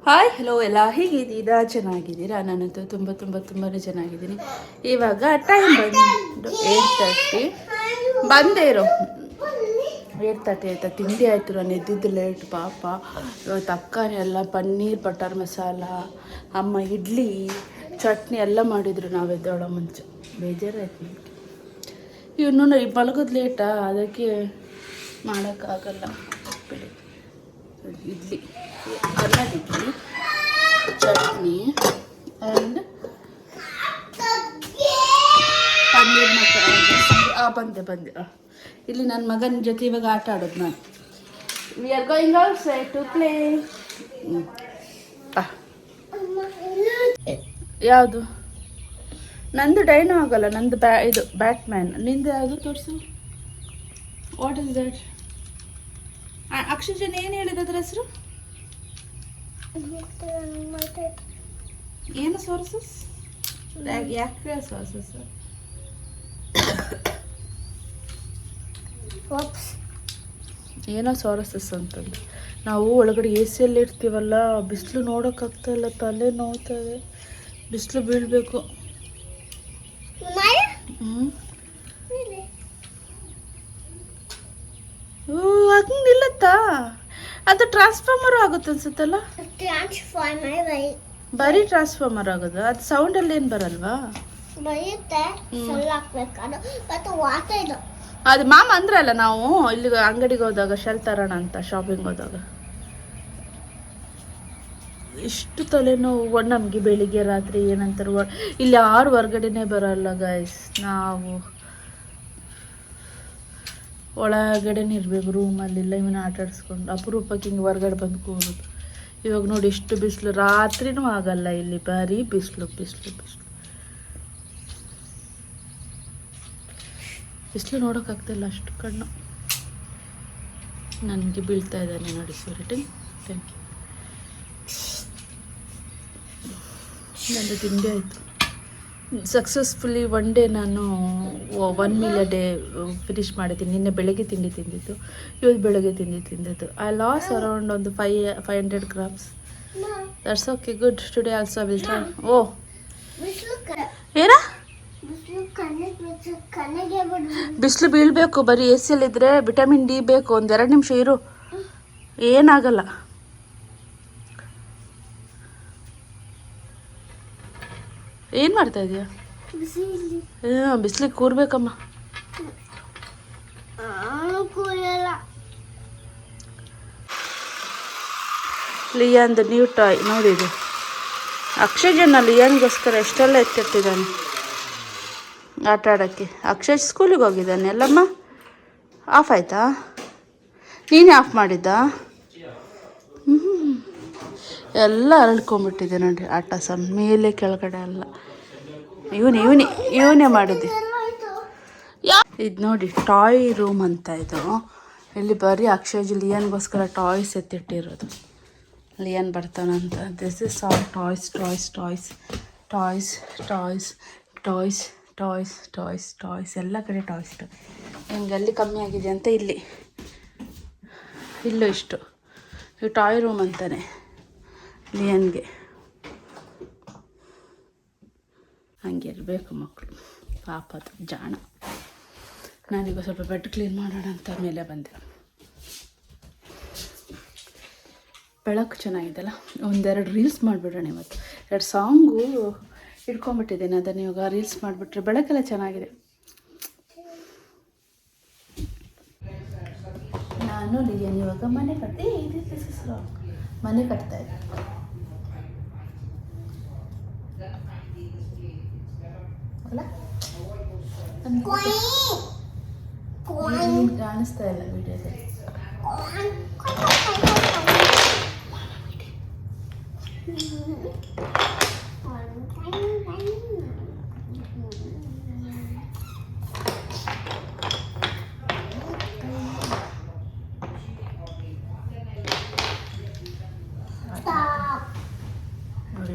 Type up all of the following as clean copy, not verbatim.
Hi hello ಎಲ್ಲ ಹೇಗಿದ್ದೀರಾ? ಚೆನ್ನಾಗಿದ್ದೀರಾ? ನಾನಂತೂ ತುಂಬಾ ಚೆನ್ನಾಗಿದ್ದೀನಿ. ಇವಾಗ ಟೈಮ್ ಬಂದು 8:30 ಬಂದೇ ಇರೋ 8:30 ಆಯಿತಾ. ತಿಂಡಿ ಆಯಿತು. ನಾನು ಎದ್ದಿದ್ದು ಲೇಟ್ ಪಾಪ. ಇವತ್ತು ಅಕ್ಕನೇ ಎಲ್ಲ ಪನ್ನೀರ್ ಬಟರ್ ಮಸಾಲ, ಅಮ್ಮ ಇಡ್ಲಿ ಚಟ್ನಿ ಎಲ್ಲ ಮಾಡಿದರು. ನಾವು ಎದ್ದೋಳ ಮುಂಚೆ ಬೇಜಾರಾಯ್ತು. ಇವನು ಮಲಗೋದು ಲೇಟಾ, ಅದಕ್ಕೆ ಮಾಡೋಕ್ಕಾಗಲ್ಲ. ಇಡ್ಲಿ, ಅನ್ನದ ಇಡ್ಲಿ, ಚಟ್ನಿ ಆ್ಯಂಡ್ ಪನ್ನೀರ್ ಮಸಾಲ. ಬಂದೆ ಇಲ್ಲಿ ನನ್ನ ಮಗನ ಜೊತೆ ಇವಾಗ ಆಟ ಆಡೋದು ನಾನು. We are going outside to play. ಯಾವುದು? ನಂದು ಡೈನೋ ಆಗಲ್ಲ, ನಂದು ಇದು ಬ್ಯಾಟ್ಮ್ಯಾನ್. ನಿಂದು ಯಾವುದು ತೋರಿಸು. What is that? ಅಕ್ಷಜನ್ ಏನು ಹೇಳಿದ ಅದ್ರ ಹೆಸರು? ಏನು ಸೋರ್ಸಸ್? ಯಾಕೆ ಸೋರ್ಸಸ್? ಏನೋ ಸೋರಸಸ್ ಅಂತಂದು. ನಾವು ಒಳಗಡೆ ಎ ಸಿಯಲ್ಲಿ ಇರ್ತೀವಲ್ಲ, ಬಿಸಿಲು ನೋಡೋಕ್ಕಾಗ್ತಾಯಿಲ್ಲ, ತಲೆ ನೋವ್ತದೆ. ಬಿಸಿಲು ಬೀಳಬೇಕು. ಹಂಗೆ ನಿಲ್ಲತ್ತಾ? ಅದು ಟ್ರಾನ್ಸ್ಫಾರ್ಮರ್ ಆಗುತ್ತೆ ಅನ್ಸುತ್ತಲ್ಲ. ಬರೀ ಟ್ರಾನ್ಸ್ಫಾರ್ಮರ್ ಆಗೋದು? ಅದು ಸೌಂಡಲ್ಲಿ ಏನು ಬರಲ್ವಾ? ಅದು ಮಾಮ ಅಂದ್ರಲ್ಲ, ನಾವು ಇಲ್ಲಿ ಅಂಗಡಿಗೆ ಹೋದಾಗ ಶೆಲ್ ತರೋಣ ಅಂತ, ಶಾಪಿಂಗ್ ಹೋದಾಗ. ಇಷ್ಟು ತಲೆನೋವು ನಮಗೆ ಬೆಳಿಗ್ಗೆ ರಾತ್ರಿ ಏನಂತಾರೆ. ಇಲ್ಲಿ ಯಾರು ಹೊರ್ಗಡೆನೇ ಬರೋಲ್ಲ ಗೈಸ್. ನಾವು ಒಳಗಡೆನೇ ಇರಬೇಕು ರೂಮಲ್ಲಿಲ್ಲ. ಇವನ್ನ ಆಟ ಆಡಿಸ್ಕೊಂಡು ಅಪರೂಪಕ್ಕೆ ಹಿಂಗೆ ಹೊರ್ಗಡೆ ಬಂದು ಕೂರೋದು. ಇವಾಗ ನೋಡಿ ಎಷ್ಟು ಬಿಸಿಲು. ರಾತ್ರಿನೂ ಆಗಲ್ಲ ಇಲ್ಲಿ, ಬರೀ ಬಿಸಿಲು. ಬಿಸಿಲು ನೋಡೋಕ್ಕಾಗ್ತಾಯಿಲ್ಲ, ಅಷ್ಟು ಕಣ್ಣು ನನಗೆ ಬೀಳ್ತಾ ಇದ್ದಾನೆ ನೋಡಿ. ಸೂರ್ಯಟಿಂಗ್ ಥ್ಯಾಂಕ್ ಯು. ನಂದು ತಿಂಡಿ ಆಯಿತು ಸಕ್ಸಸ್ಫುಲಿ. ಒನ್ ಡೇ ನಾನು 1 meal a day ಫಿನಿಷ್ ಮಾಡಿದ್ದೀನಿ. ನಿನ್ನೆ ಬೆಳಗ್ಗೆ ತಿಂಡಿ ತಿಂದಿದ್ದು, ಇವತ್ತು ಬೆಳಗ್ಗೆ ತಿಂದಿದ್ದು. ಐ ಲಾಸ್ ಅರೌಂಡ್ ಒಂದು 500 grams. That's okay, good. Today also will try. ಓ ಏನ? ಬಿಸಿಲು ಬೀಳಬೇಕು. ಬರೀ ಎ ಸಿಯಲ್ಲಿದ್ದರೆ ವಿಟಮಿನ್ ಡಿ ಬೇಕು. 1-2 ನಿಮಿಷ ಇರು, ಏನಾಗಲ್ಲ. ಏನು ಮಾಡ್ತಾ ಇದೀಯಾ? ಬಿಸಿಲಿಗೆ ಕೂರ್ಬೇಕಮ್ಮ. ಲಿಯಾನ್ದು ನ್ಯೂ ಟಾಯ್ ನೋಡಿದು. ಅಕ್ಷಯಜನ ಲಿಯಾನ್ಗೋಸ್ಕರ ಎಷ್ಟೆಲ್ಲ ಎತ್ತಿಟ್ಟಿದ್ದಾನೆ ಆಟ ಆಡೋಕ್ಕೆ. ಅಕ್ಷಯ್ ಸ್ಕೂಲಿಗೆ ಹೋಗಿದ್ದಾನೆ ಎಲ್ಲಮ್ಮ. ಆಫ್ ಆಯಿತಾ? ನೀನೇ ಆಫ್ ಮಾಡಿದ್ದ? ಎಲ್ಲ ಅರಳ್ಕೊಂಬಿಟ್ಟಿದೆ ನೋಡಿ ಆಟ. ಮೇಲೆ ಕೆಳಗಡೆ ಎಲ್ಲ ಇವನೇ ಮಾಡಿದ್ದೆ. ಇದು ನೋಡಿ ಟಾಯ್ ರೂಮ್ ಅಂತ ಇದು. ಇಲ್ಲಿ ಬರೀ ಅಕ್ಷಯ್ ಲಿಯಾನ್ಗೋಸ್ಕರ ಟಾಯ್ಸ್ ಎತ್ತಿಟ್ಟಿರೋದು. ಲಿಯಾನ್ ಬರ್ತಾನಂತ. ದಿಸ್ ಇಸ್ ಆಲ್ ಟಾಯ್ಸ್ ಎಲ್ಲ ಕಡೆ ಟಾಯ್ಸ್. ಹಿಂಗೆ ಅಲ್ಲಿ ಕಮ್ಮಿ ಆಗಿದೆ ಅಂತ ಇಲ್ಲೂ ಇಷ್ಟು. ಈ ಟಾಯ್ ರೂಮ್ ಅಂತಾನೆ ಲಿಯನ್ಗೆ. ಹಂಗೆ ಇರಬೇಕು ಮಕ್ಕಳು, ಪಾಪದು ಜಾಣ. ನಾನೀಗ ಸ್ವಲ್ಪ ಬೆಡ್ ಕ್ಲೀನ್ ಮಾಡೋಣ ಅಂತ ಮೇಲೆ ಬಂದೆ. ಬೆಳಕು ಚೆನ್ನಾಗಿದೆಲ್ಲ. 1-2 ರೀಲ್ಸ್ ಮಾಡಿಬಿಡೋಣ ಇವತ್ತು. 2 ಸಾಂಗು ಇಟ್ಕೊಂಡ್ಬಿಟ್ಟಿದ್ದೇನೆ, ಅದನ್ನು ಇವಾಗ ರೀಲ್ಸ್ ಮಾಡಿಬಿಟ್ರೆ ಬೆಳಕೆಲ್ಲ ಚೆನ್ನಾಗಿದೆ. ನಾನು ಲಿಯನ್ ಇವಾಗ ಮನೆ ಕಟ್ತಾ ಇದ್ದೆ. ಅಲ್ಲ ಕಾಣಿಸ್ತಾ ಇಲ್ಲ ವಿಡಿಯೋದಲ್ಲಿ. ನೋಡಿ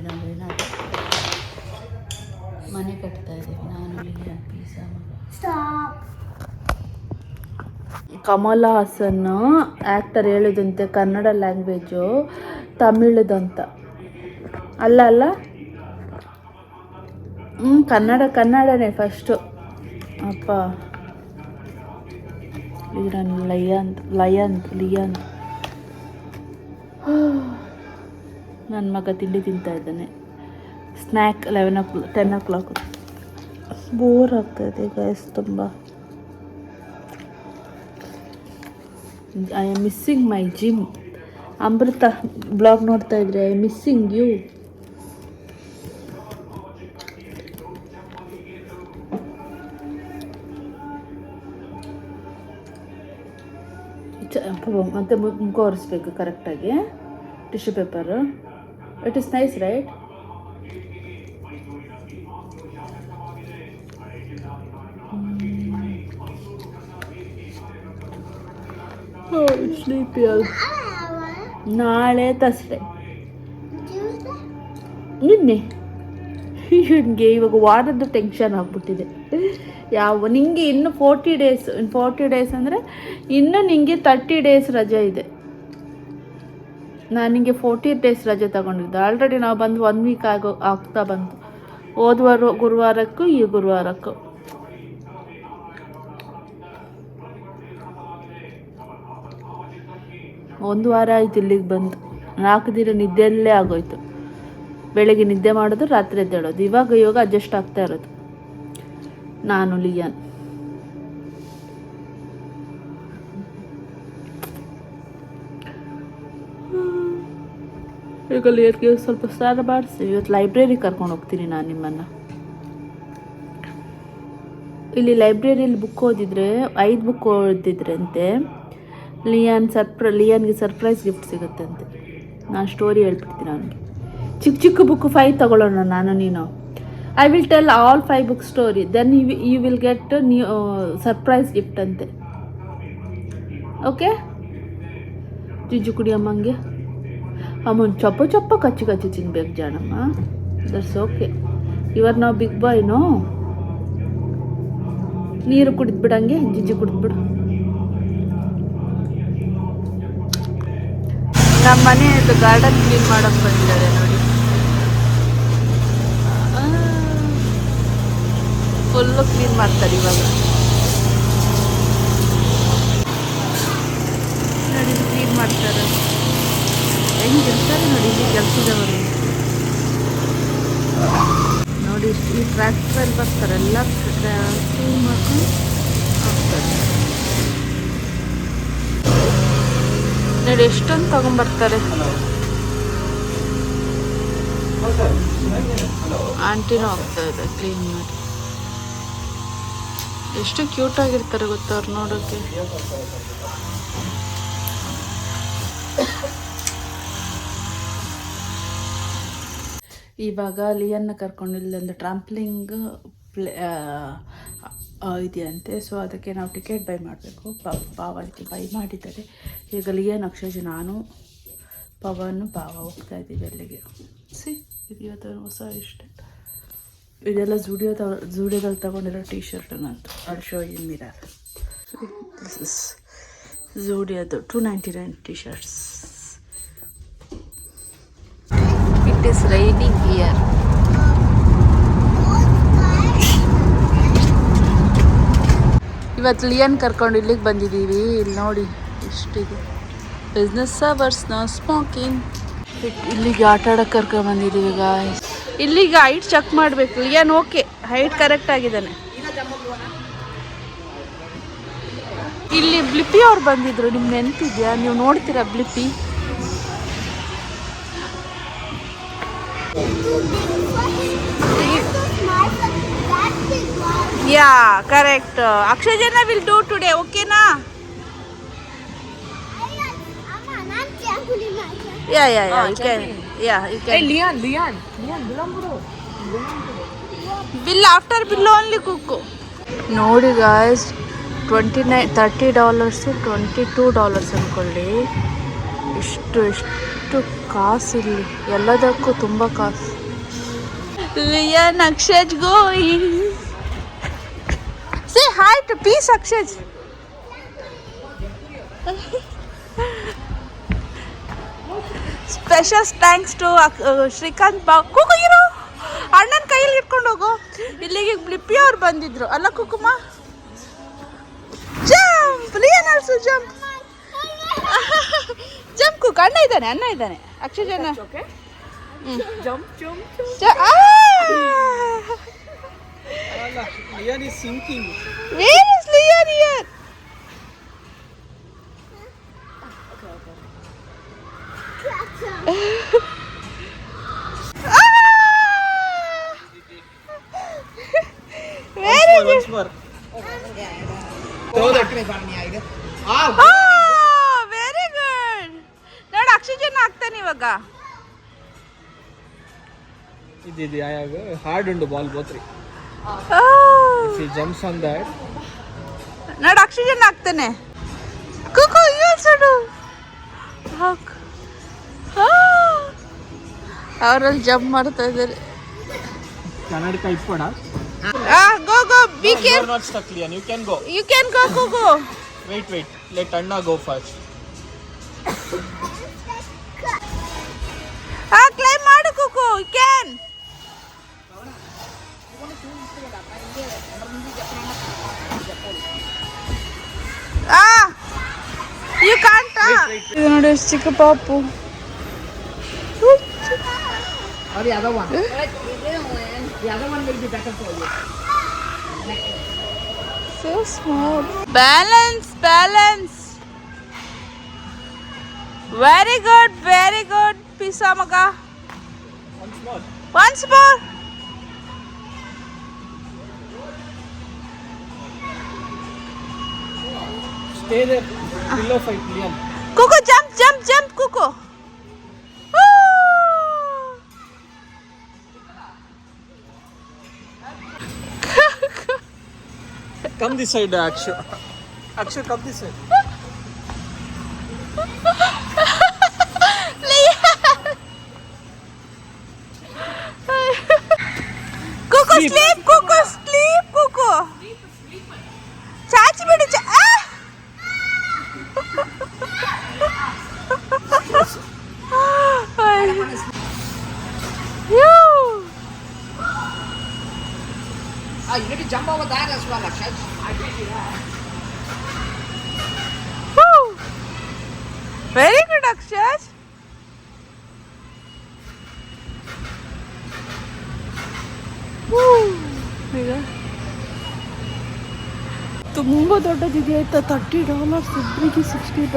ಮನೆ ಕಟ್ತಾ ಇದ್ದೀವಿ ನಾನು, ಲಿಯನ್, ಪೀಸಾ ಮಗ. ಕಮಲ್ ಹಾಸನ್ ಆ್ಯಕ್ಟರ್ ಹೇಳಿದಂತೆ ಕನ್ನಡ ಲ್ಯಾಂಗ್ವೇಜು ತಮಿಳದಂತ. ಅಲ್ಲ ಅಲ್ಲ, ಕನ್ನಡನೇ ಫಸ್ಟು. ಅಪ್ಪ ಈಗ ನಾನು ಲಿಯನ್ ನನ್ನ ಮಗ ತಿಂಡಿ ತಿಂತಾ ಇದ್ದಾನೆ. Snack 10 o'clock. ಬೋರ್ ಆಗ್ತಾಯಿದೆ ಗೈಸ್ ತುಂಬ. I am missing my gym. Amrutha blog ನೋಡ್ತಾ ಇದ್ರೆ ಐ ಮಿಸ್ಸಿಂಗ್ ಯು. ಮತ್ತೆ ಮುಖ ಒರೆಸ್ಬೇಕು ಕರೆಕ್ಟಾಗಿ tissue paper. It is nice right. Sleepy ನಾಳೆ ತರ್ಸ್ಡೇ. ನಿನ್ನೆ ಇವಾಗ ವಾರದ್ದು ಟೆನ್ಷನ್ ಆಗ್ಬಿಟ್ಟಿದೆ. ನಿಂಗೆ ಇನ್ನು 40 ಡೇಸ್ ಅಂದರೆ ಇನ್ನು ನಿಂಗೆ 30 ಡೇಸ್ ರಜೆ ಇದೆ. ನಾನು ನಿಂಗೆ 40 ಡೇಸ್ ರಜೆ ತಗೊಂಡಿದ್ದೆ. ಆಲ್ರೆಡಿ ನಾವು ಬಂದು 1 ವೀಕ್ ಆಗ್ತಾ ಬಂತು. ಹೋದ ಗುರುವಾರಕ್ಕೂ ಈ ಗುರುವಾರಕ್ಕೂ. ಒಂದು ವಾರ ಆಯಿತು ಇಲ್ಲಿಗೆ ಬಂದು. 4 ದಿನ ನಿದ್ದೆಯಲ್ಲೇ ಆಗೋಯ್ತು. ಬೆಳಗ್ಗೆ ನಿದ್ದೆ ಮಾಡೋದು, ರಾತ್ರಿ ಎದ್ದೇಳೋದು. ಇವಾಗ ಅಡ್ಜಸ್ಟ್ ಆಗ್ತಾ ಇರೋದು ನಾನು ಲಿಯನ್. ಈಗ ಲಿಯನ್ಗೆ ಸ್ವಲ್ಪ ಸ್ನಾನ ಮಾಡಿಸಿ ಇವತ್ತು ಲೈಬ್ರರಿ ಕರ್ಕೊಂಡು ಹೋಗ್ತೀನಿ ನಾನು ನಿಮ್ಮನ್ನು. ಇಲ್ಲಿ ಲೈಬ್ರರಿಯಲ್ಲಿ ಬುಕ್ ಓದಿದರೆ 5 ಬುಕ್ ಓದಿದ್ರೆ ಅಂತೆ ಲಿಯನ್ಗೆ ಸರ್ಪ್ರೈಸ್ ಗಿಫ್ಟ್ ಸಿಗುತ್ತೆ ಅಂತೆ. ನಾನು ಸ್ಟೋರಿ ಹೇಳ್ಬಿಡ್ತೀನಿ ಅವನಿಗೆ. ಚಿಕ್ಕ ಬುಕ್ 5 ತಗೊಳ್ಳೋಣ ನಾನು ನೀನು. I will tell all 5 book story, then you will get new surprise gift ಅಂತೆ. ಓಕೆ ಜಿಜ್ಜು ಕುಡಿಯಮ್ಮಂಗೆ ಅಮ್ಮನ ಚಪ್ಪ ಕಚ್ಚಿ ತಿನ್ಬೇಕು ಜಾಣಮ್ಮ. That's okay. ಇವಾಗ ನಾವು ಬಿಗ್ ಬಾಯ್ನೋ. ನೀರು ಕುಡಿದ್ಬಿಡಂಗೆ ಜಿಜ್ಜು ಕುಡಿದ್ಬಿಡು. ನಮ್ಮ ಮನೆಯದು ಗಾರ್ಡನ್ ಕ್ಲೀನ್ ಮಾಡೋಕ್ಕೆ ಬಂದಿದ್ದಾರೆ ನೋಡಿ. ಫುಲ್ಲು ಕ್ಲೀನ್ ಮಾಡ್ತಾರೆ ಇವಾಗ ನೋಡಿ. ಕ್ಲೀನ್ ಮಾಡ್ತಾರೆ ಹೆಂಗಿರ್ತಾರೆ ನೋಡಿ ಇಲ್ಲಿ ಕೆಲಸದವರು ನೋಡಿ. ಈ ಟ್ರ್ಯಾಕ್ಟ್ರಲ್ಲಿ ಬರ್ತಾರೆ ಎಲ್ಲ ಕ್ಲೀನ್ ಮಾಡ್ಕೊಂಡು ಹೋಗ್ತಾರೆ ನೋಡಿ. ಎಷ್ಟೊಂದು ತಗೊಂಡ್ಬರ್ತಾರೆ. ಆಂಟಿನೂ ಹೋಗ್ತಾ ಇದೆ ಕ್ಲೀನ್ ಮಾಡಿ. ಎಷ್ಟು ಕ್ಯೂಟ್ ಆಗಿರ್ತಾರೆ ಗೊತ್ತಾ ಅವ್ರು ನೋಡೋಕ್ಕೆ. ಇವಾಗ ಲಿಯನ್ನ ಕರ್ಕೊಂಡು ಇಲ್ಲೊಂದು ಟ್ರಾಂಪ್ಲಿಂಗ್ ಇದೆಯಂತೆ. ಸೊ ಅದಕ್ಕೆ ನಾವು ಟಿಕೆಟ್ ಬೈ ಮಾಡಬೇಕು. ಪಾವತಿ ಬೈ ಮಾಡಿದ್ದಾರೆ. ಈಗ ಲಿಯನ್, ಅಕ್ಷಯ್, ನಾನು, ಪವನ್, ಹೋಗ್ತಾ ಇದ್ದೀವಿ ಅಲ್ಲಿಗೆ. ಇದು ಇವತ್ತು ಹೊಸ ಇಷ್ಟ. ಇದೆಲ್ಲ ಝೂಡಿಯೋದಲ್ಲಿ ತಗೊಂಡಿರೋ ಟೀ ಶರ್ಟ್ ನಂತು. ಅಲ್ಲಿ show in mirror. This is ಝೂಡಿಯೋದು 299 T shirts. It is raining here. ಇವತ್ತು ಲಿಯನ್ ಕರ್ಕೊಂಡು ಇಲ್ಲಿಗೆ ಬಂದಿದ್ದೀವಿ. ಇಲ್ಲಿ ನೋಡಿ ಎಷ್ಟಿದೆ. Business hours no smoking. ಇಲ್ಲಿಗೆ ಆಟ ಆಡೋಕ್ಕೆ ಕರ್ಕೊಂಡು ಬಂದಿದ್ದೀವಿ ಗಾಯ್ಸ್. ಇಲ್ಲಿಗೆ ಹೈಟ್ ಚೆಕ್ ಮಾಡಬೇಕು. ಲಿಯನ್ ಓಕೆ, ಹೈಟ್ ಕರೆಕ್ಟ್ ಆಗಿದ್ದಾನೆ. ಇಲ್ಲಿ ಬ್ಲಿಪ್ಪಿ ಅವ್ರು ಬಂದಿದ್ರು, ನಿಮ್ಗೆ ನೆನಪಿದ್ಯಾ? ನೀವು ನೋಡ್ತೀರಾ ಬ್ಲಿಪ್ಪಿ? ಯಾ ಕರೆಕ್ಟ್. ಅಕ್ಷಯ್ ಜನ ವಿಲ್ ಡೂ ಟುಡೇ, ಓಕೆನಾ? Yeah, you can. Yeah, you can. Hey, Leon, bilang bro. Bill after bill only cook. ನೋಡಿ ಗಾಯ್ಸ್, $30 $22 ಅಂದ್ಕೊಳ್ಳಿ. ಎಷ್ಟು ಕಾಸು ಇಲ್ಲಿ, ಎಲ್ಲದಕ್ಕೂ ತುಂಬ ಕಾಸು. Lian, Akshay going. Say hi to peace, Akshay. Special thanks to Srikanth ಬಾವ್. ಕುಕು ಇರು, ಅಣ್ಣನ ಕೈಯಲ್ಲಿ ಇಟ್ಕೊಂಡು ಹೋಗು. ಇಲ್ಲಿಗೆ ಬ್ಲಿಪ್ಪಿ ಅವ್ರು ಬಂದಿದ್ರು ಅಲ್ಲ ಕುಕುಮ. Jump Lian also jump. Jump ಕುಕ್. ಅಣ್ಣ ಇದ್ದಾನೆ ಅಕ್ಷಯನ. Lian is sinking. Where is Lian here? Where is it? Once more. Very good. ನೋಡಿ ಅಕ್ಷಯನ ಆಗ್ತಾನೆ ಇವಾಗ. ಇದು ಹಾರ್ಡ್ ಉಂಡು ball ಬೋತ್ರಿ. If he jumps on that. ನೋಡಿ ಅಕ್ಷಯನ ಆಗ್ತಾನೆ. ಕುಕು ಇಲ್ಸಡು. ಅವರಲ್ಲಿ ಜಂಪ್ ಮಾಡ್ತಾ ಇದ್ದಾರೆ. ಕನ್ನಡಕ ಇಪ್ಪಡ. Go. Be careful. You are not stuck, Lian. You can go. You can go, Kuku. Wait. Let Anna go first. Climb maadu, Kuku. You can. You can't. ಇದು ನೋಡಿ ಚಿಕ್ಕ ಪಾಪು. The other one. The other one will be better for you. So small. Balance. Very good. Pisa maga. Once more. Stay there. Pillow fight, Lian. Kuku, jump, Kuku. Come this side, Akshay. Akshay, come this side. Kuku, sleep, Kuku. Chachi bedi You need to jump over that as well, Akshay. Very good, Akshay. ತುಂಬ ದೊಡ್ಡದಿದೆ ಆಯ್ತಾ. $30 ಇಬ್ಬರಿಗೆ $60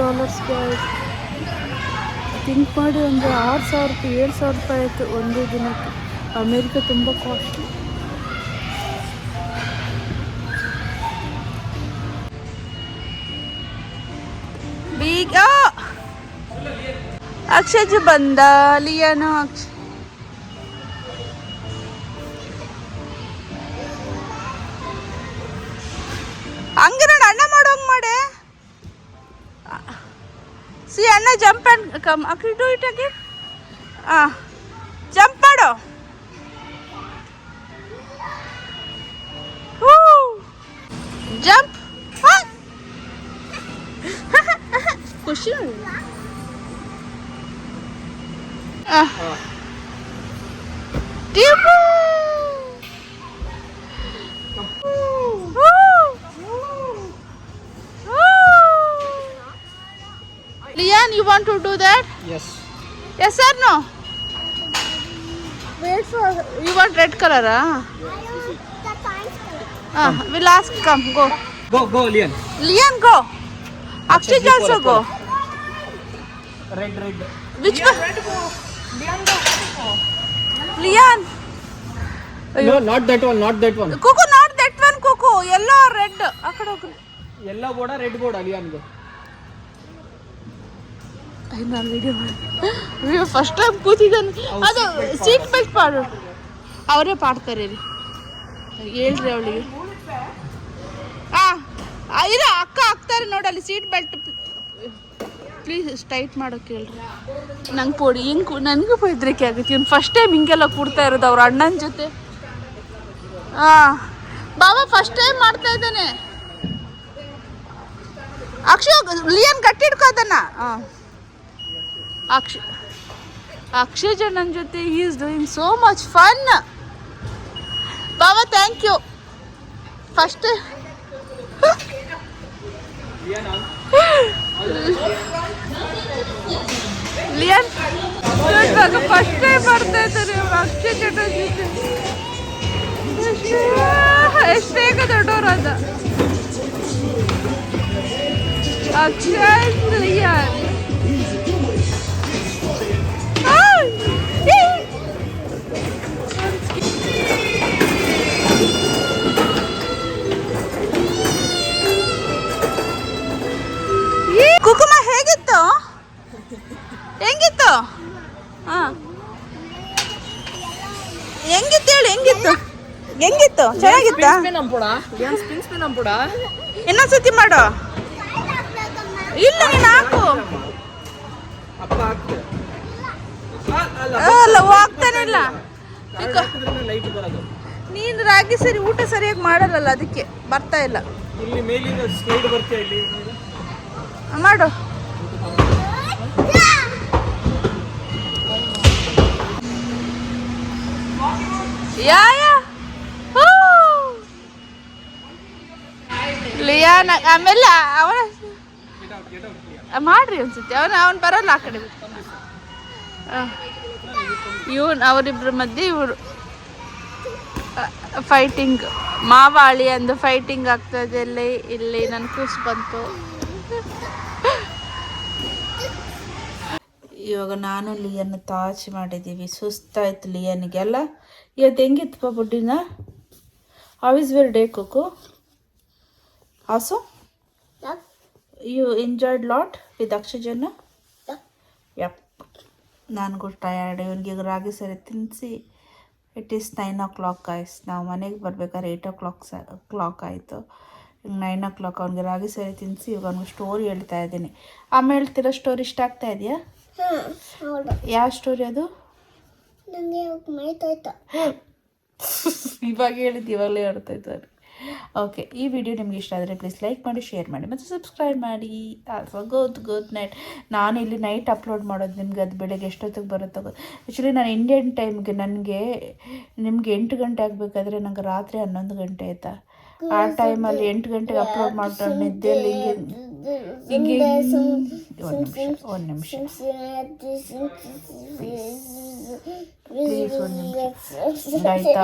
think ಮಾಡಿ ಒಂದು 6,000 ರೂಪಾಯಿ 7,000 ರೂಪಾಯಿ ಆಯಿತು ಒಂದೇ ದಿನಕ್ಕೆ. ಅಮೇರಿಕ ತುಂಬ ಕಾಸ್ಟ್ಲಿ. ಬೀಗ ಅಕ್ಷಯ್ ಬಂದ. ಲಿಯಾನು ಅಕ್ಷಯ್ ಹಂಗೆ ನೋಡಿ ಅಣ್ಣ ಮಾಡೋಂಗೆ ಮಾಡೆ. ಸಿ ಅಣ್ಣ jump and come. Akshay do it again. Jump ಮಾಡು. ಜಂಪ್. ಖುಷಿ. Lian, you want to do that? Yes. Yes or no? Wait for. You want red color, we'll ask. Come, go. Go, Lian. Lian, go. Akshay also go. Red. Which one? Lian. No, not that one. Kuku, not that one, Kuku. Yellow or red? Akada hogu. Yellow board, red board, Lian go. ನಾನು video first time ಕೂತಿದ್ದಾನೆ. ಅದು seat belt ಪಾಡು. ಅವರೇ ಪಾಡ್ತಾರೆ ರೀ. ಹೇಳ್ರಿ ಅವಳಿಗೆ. ಇಲ್ಲ ಅಕ್ಕ ಹಾಕ್ತಾರೆ ನೋಡಲ್ಲಿ ಸೀಟ್ ಬೆಲ್ಟ್. ಪ್ಲೀಸ್ ಟೈಟ್ ಮಾಡೋಕೆ ಹೇಳ್ರಿ. ನಂಗೆ ಪೋಡಿ ಹಿಂಗೆ ನನಗೂ ಹೆದರಿಕೆ ಆಗುತ್ತೆ. ಇವ್ನು ಫಸ್ಟ್ ಟೈಮ್ ಹಿಂಗೆಲ್ಲ ಕೂಡ್ತಾ ಇರೋದು ಅವ್ರ ಅಣ್ಣನ ಜೊತೆ. ಬಾಬಾ ಫಸ್ಟ್ ಟೈಮ್ ಮಾಡ್ತಾ ಇದ್ದಾನೆ. ಅಕ್ಷಯ್ ಲಿಯನ್ ಗಟ್ಟಿ ಹಿಡ್ಕೋ ಅದನ್ನ. ಅಕ್ಷಯ್ ಅಕ್ಷಯ್ ನನ್ನ ಜೊತೆ he is doing so much fun. ಬಾಬಾ ಥ್ಯಾಂಕ್ ಯು. ಫಸ್ಟ್ ಲಿಯನ್ ಇವಾಗ ಫಸ್ಟ್ ಟೈಮ್ ಬರ್ತಾ ಇದ್ದಾರೆ ಅಕ್ಷಯ್ ಜನ ಜೊತೆ. ಎಷ್ಟೇ ದೊಡ್ಡವರು ಅದ ಅಕ್ಷಯ್ ಲಿಯನ್. ಕುಕುಮ ಹೇಗಿತ್ತು? ಹೆಂಗಿತ್ತು? ಹಾಂ ಹೆಂಗಿತ್ತು ಹೇಳಿ. ಹೆಂಗಿತ್ತು ಚೆನ್ನಾಗಿತ್ತ? ಇನ್ನೊಂದ್ಸತಿ ಮಾಡು. ಇಲ್ಲ ನೀನು ಹಾಕು. ಅಲ್ಲ ಹೋಗ್ತಾನಿಲ್ಲ. ನೀನು ರಾಗಿ ಸರಿ ಊಟ ಸರಿಯಾಗಿ ಮಾಡಲ್ಲ, ಅದಕ್ಕೆ ಬರ್ತಾ ಇಲ್ಲ. ಇಲ್ಲಿ ಮೇಲಿಂದ ಸ್ಲೈಡ್ ಬರ್ತಾ ಇಲ್ಲಿ ಮಾಡು. ಲಿಯಾನ ಆಮೇಲೆ ಅವನ ಮಾಡ್ರಿ ಅನ್ಸುತ್ತೆ. ಅವನು ಬರಲ್ಲ ಆ ಕಡೆ. ಅವರಿಬ್ಬರ ಮಧ್ಯೆ ಇವರು ಫೈಟಿಂಗ್, ಮಾವಾಳಿ ಅಂದು ಫೈಟಿಂಗ್ ಆಗ್ತದೆ. ಇಲ್ಲಿ ನನ್ನ ಕೂಸು ಬಂತು. ಇವಾಗ ನಾನು ಲಿಯನ್ ತಾಚ್ ಮಾಡಿದ್ದೀವಿ. ಸುಸ್ತಾಯ್ತು ಲಿಯನ್ಗೆಲ್ಲ. ಇವತ್ತು ಹೆಂಗಿತ್ತು ಬುಡ್ಡಿನ? ಹೌ ಇಸ್ ಯುವರ್ ಡೇ ಕುಕು? Also you enjoyed lot with Akshay? Yup. ನನಗೂ ಟಯರ್ಡ್. ಇವನಿಗೆ ರಾಗಿ ಸರಿ ತಿನ್ನಿಸಿ ಇಟ್ ಈಸ್ 9 o'clock ಗೈಸ್. ನಾವು ಮನೆಗೆ ಬರ್ಬೇಕಾದ್ರೆ 8 o'clock ಆಯಿತು. ಈಗ 9 o'clock. ಅವ್ನಿಗೆ ರಾಗಿ ಸರಿ ತಿನ್ನಿಸಿ ಇವಾಗ ಅವ್ನಿಗೆ ಸ್ಟೋರಿ ಹೇಳ್ತಾ ಇದ್ದೀನಿ. ಆಮೇಲೆ ಹೇಳ್ತಿರೋ ಸ್ಟೋರಿ ಇಷ್ಟ ಆಗ್ತಾ ಇದೆಯಾ? ಯಾವ ಸ್ಟೋರಿ ಅದು? ಇವಾಗ ಹೇಳಿದ್ದು ಇವಾಗಲೇ ಹೇಳ್ತಾಯಿತ್ತು. ಓಕೆ, ಈ ವಿಡಿಯೋ ನಿಮ್ಗೆ ಇಷ್ಟ ಆದರೆ ಪ್ಲೀಸ್ ಲೈಕ್ ಮಾಡಿ, ಶೇರ್ ಮಾಡಿ ಮತ್ತು ಸಬ್ಸ್ಕ್ರೈಬ್ ಮಾಡಿ. ಅಥವಾ ಗುಡ್ ನೈಟ್. ನಾನು ಇಲ್ಲಿ ನೈಟ್ ಅಪ್ಲೋಡ್ ಮಾಡೋದು. ನಿಮ್ಗೆ ಅದು ಬೆಳಗ್ಗೆ ಎಷ್ಟೊತ್ತಿಗೆ ಬರುತ್ತೋ ಆ್ಯಕ್ಚುಲಿ ನಾನು ಇಂಡಿಯನ್ ಟೈಮ್ಗೆ ನಿಮಗೆ 8 ಗಂಟೆ ಆಗಬೇಕಾದ್ರೆ ನಂಗೆ ರಾತ್ರಿ 11 ಗಂಟೆ ಆಯಿತಾ. ಆ ಟೈಮಲ್ಲಿ 8 ಗಂಟೆಗೆ ಅಪ್ಲೋಡ್ ಮಾಡ್ಕೊಂಡು ನಿದ್ದೆಯಲ್ಲಿ ಹಿಂಗೆ ಒಂದು ನಿಮಿಷ ಪ್ಲೀಸ್ ಆಯಿತಾ?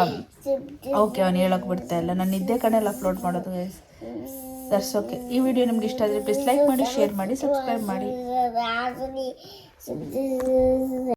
ಓಕೆ, ಅವ್ನು ಹೇಳೋಕೆ ಬಿಡ್ತಾ ಇಲ್ಲ. ನಾನು ನಿದ್ದೆ ಕಡೆಯಲ್ಲಿ ಅಪ್ಲೋಡ್ ಮಾಡೋದು ಗೈಸ್. That's okay. ಈ ವಿಡಿಯೋ ನಿಮ್ಗೆ ಇಷ್ಟ ಆದರೆ ಪ್ಲೀಸ್ ಲೈಕ್ ಮಾಡಿ, ಶೇರ್ ಮಾಡಿ, ಸಬ್ಸ್ಕ್ರೈಬ್ ಮಾಡಿ.